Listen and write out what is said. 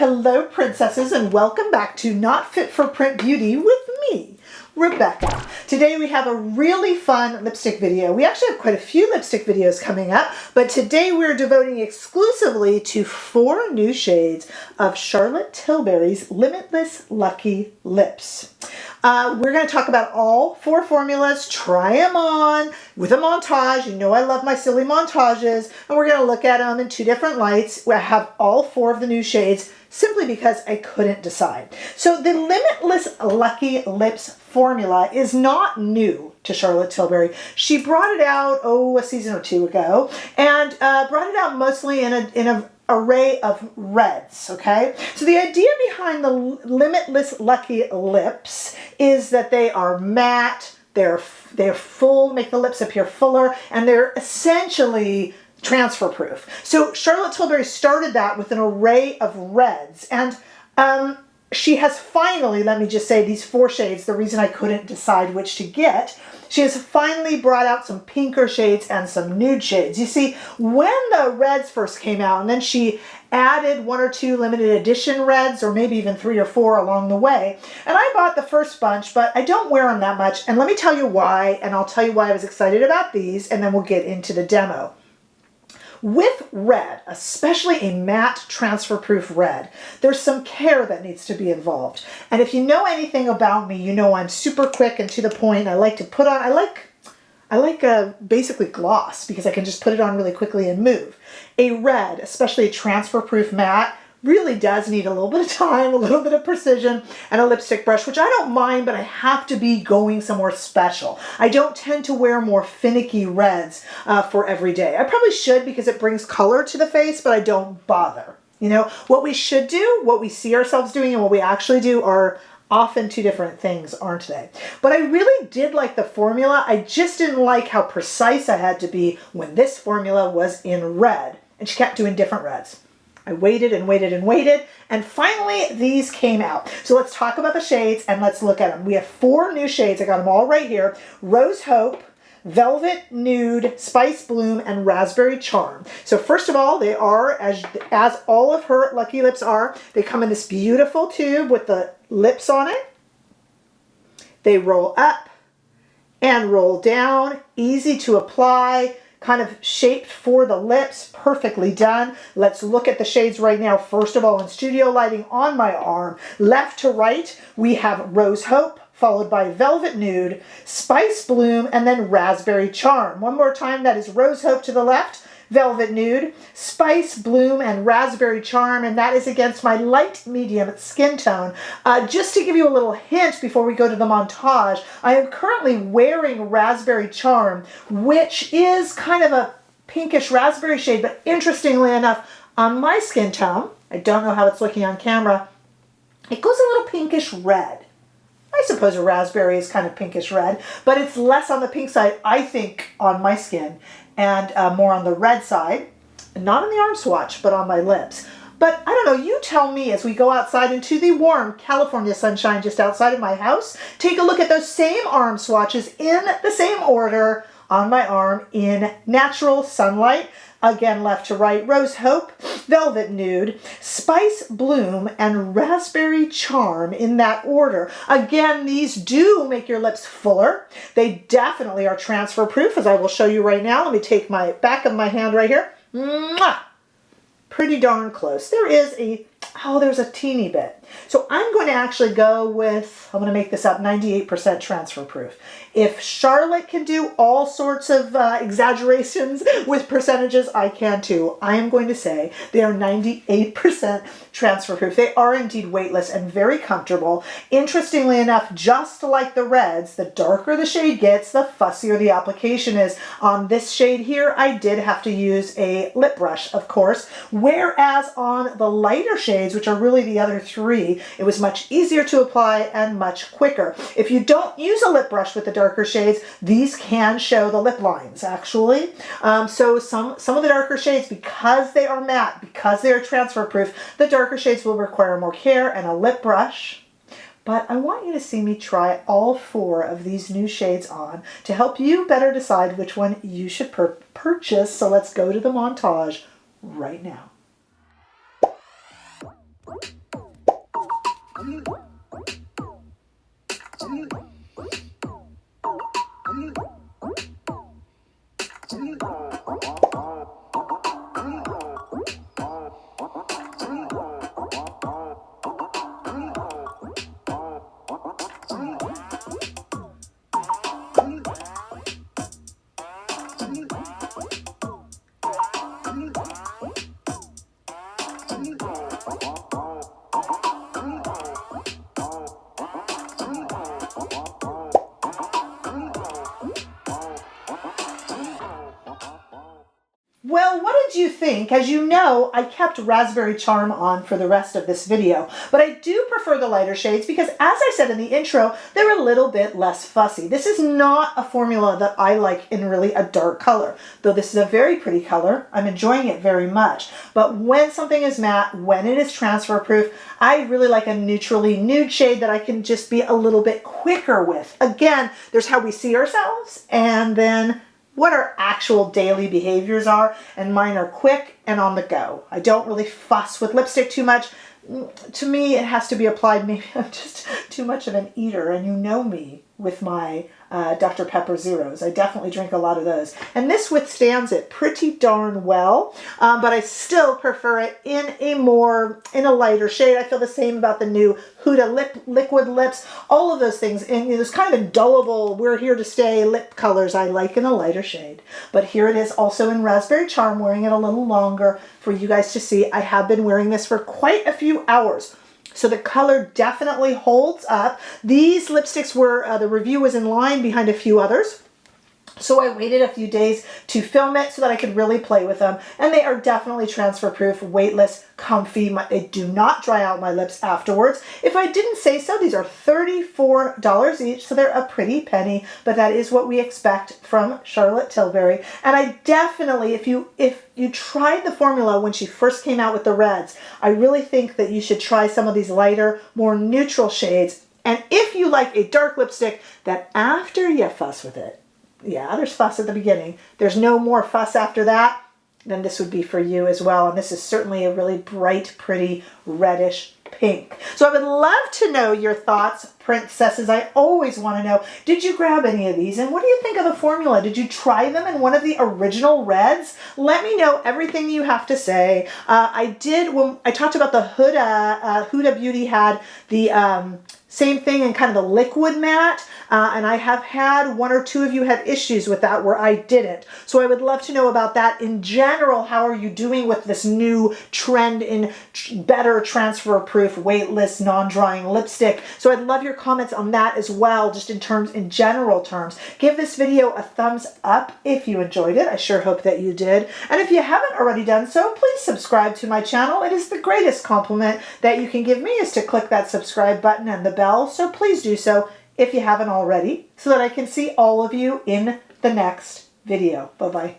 Hello princesses, and welcome back to Not Fit for Print Beauty with me, Rebecca. Today we have a really fun lipstick video. We actually have quite a few lipstick videos coming up, but today we're devoting exclusively to 4 new shades of Charlotte Tilbury's Limitless Lucky Lips. We're going to talk about all 4 formulas, try them on with a montage. You know I love my silly montages, and we're going to look at them in 2 different lights. I have all 4 of the new shades simply because I couldn't decide. So the Limitless Lucky Lips formula is not new to Charlotte Tilbury. She brought it out, a season or 2 ago, and brought it out mostly in an array of reds, okay? So the idea behind the Limitless Lucky Lips is that they are matte, they're full, make the lips appear fuller, and they're essentially transfer proof. So Charlotte Tilbury started that with an array of reds, and she has finally, let me just say, these 4 shades, the reason I couldn't decide which to get, she has finally brought out some pinker shades and some nude shades. You see, when the reds first came out, and then she added 1 or 2 limited edition reds, or maybe even 3 or 4 along the way, and I bought the first bunch, but I don't wear them that much, and let me tell you why, and I'll tell you why I was excited about these, and then we'll get into the demo. With red, especially a matte transfer-proof red, there's some care that needs to be involved. And if you know anything about me, you know I'm super quick and to the point. I like to put on, I like basically gloss because I can just put it on really quickly and move. A red, especially a transfer-proof matte, really does need a little bit of time, a little bit of precision, and a lipstick brush, which I don't mind, but I have to be going somewhere special. I don't tend to wear more finicky reds for every day. I probably should because it brings color to the face, but I don't bother. You know, what we should do, what we see ourselves doing, and what we actually do are often 2 different things, aren't they? But I really did like the formula. I just didn't like how precise I had to be when this formula was in red, and she kept doing different reds. I waited and waited and waited, and finally these came out. So let's talk about the shades and let's look at them. We have 4 new shades. I got them all right here. Rose Hope, Velvet Nude, Spice Bloom, and Raspberry Charm. So first of all, they are, as all of her Lucky Lips are, they come in this beautiful tube with the lips on it. They roll up and roll down, easy to apply, kind of shaped for the lips, perfectly done. Let's look at the shades right now. First of all, in studio lighting on my arm, left to right, we have Rose Hope, followed by Velvet Nude, Spice Bloom, and then Raspberry Charm. One more time, that is Rose Hope to the left, Velvet Nude, Spice Bloom, and Raspberry Charm, and that is against my light medium skin tone. Just to give you a little hint before we go to the montage, I am currently wearing Raspberry Charm, which is kind of a pinkish raspberry shade, but interestingly enough, on my skin tone, I don't know how it's looking on camera, it goes a little pinkish red. I suppose a raspberry is kind of pinkish red, but it's less on the pink side, I think, on my skin, and more on the red side, not on the arm swatch, but on my lips. But I don't know, you tell me as we go outside into the warm California sunshine just outside of my house, take a look at those same arm swatches in the same order on my arm in natural sunlight. Again, left to right, Rose Hope, Velvet Nude, Spice Bloom, and Raspberry Charm in that order. Again, these do make your lips fuller. They definitely are transfer proof, as I will show you right now. Let me take my back of my hand right here. Mwah! Pretty darn close. There's a teeny bit. So I'm going to actually go with, I'm going to make this up, 98% transfer proof. If Charlotte can do all sorts of exaggerations with percentages, I can too. I am going to say they are 98% transfer proof. They are indeed weightless and very comfortable. Interestingly enough, just like the reds, the darker the shade gets, the fussier the application is. On this shade here, I did have to use a lip brush, of course, whereas on the lighter shades, which are really the other 3, it was much easier to apply and much quicker. If you don't use a lip brush with the darker shades, these can show the lip lines, actually. So some of the darker shades, because they are matte, because they are transfer proof, the darker shades will require more care and a lip brush. But I want you to see me try all 4 of these new shades on to help you better decide which one you should purchase. So let's go to the montage right now. you think? As you know, I kept Raspberry Charm on for the rest of this video, but I do prefer the lighter shades because, as I said in the intro, they're a little bit less fussy. This is not a formula that I like in really a dark color, though this is a very pretty color. I'm enjoying it very much. But when something is matte, when it is transfer proof, I really like a neutrally nude shade that I can just be a little bit quicker with. Again, there's how we see ourselves and then what our actual daily behaviors are, and mine are quick and on the go. I don't really fuss with lipstick too much. To me, it has to be applied. Maybe I'm just too much of an eater, and you know me with my Dr. Pepper Zeros. I definitely drink a lot of those. And this withstands it pretty darn well, but I still prefer it in a lighter shade. I feel the same about the new Huda liquid lips, all of those things. And those kind of indelible, we're here to stay lip colors I like in a lighter shade. But here it is also in Raspberry Charm, wearing it a little longer for you guys to see. I have been wearing this for quite a few hours. So the color definitely holds up. These lipsticks were, the review was in line behind a few others. So I waited a few days to film it so that I could really play with them. And they are definitely transfer proof, weightless, comfy. They do not dry out my lips afterwards. If I didn't say so, these are $34 each. So they're a pretty penny, but that is what we expect from Charlotte Tilbury. And I definitely, if you tried the formula when she first came out with the reds, I really think that you should try some of these lighter, more neutral shades. And if you like a dark lipstick that after you fuss with it, yeah, there's fuss at the beginning, there's no more fuss after that, then this would be for you as well. And this is certainly a really bright, pretty, reddish pink. So I would love to know your thoughts, princesses. I always want to know, did you grab any of these? And what do you think of the formula? Did you try them in one of the original reds? Let me know everything you have to say. I did, when I talked about the Huda Beauty had the same thing in kind of the liquid matte, and I have had one or two of you have issues with that where I didn't. So I would love to know about that. In general, how are you doing with this new trend in better transfer proof, weightless, non-drying lipstick? So I'd love your comments on that as well, just in general terms. Give this video a thumbs up if you enjoyed it. I sure hope that you did. And if you haven't already done so, please subscribe to my channel. It is the greatest compliment that you can give me, is to click that subscribe button and the bell. So please do so if you haven't already, so that I can see all of you in the next video. Bye-bye.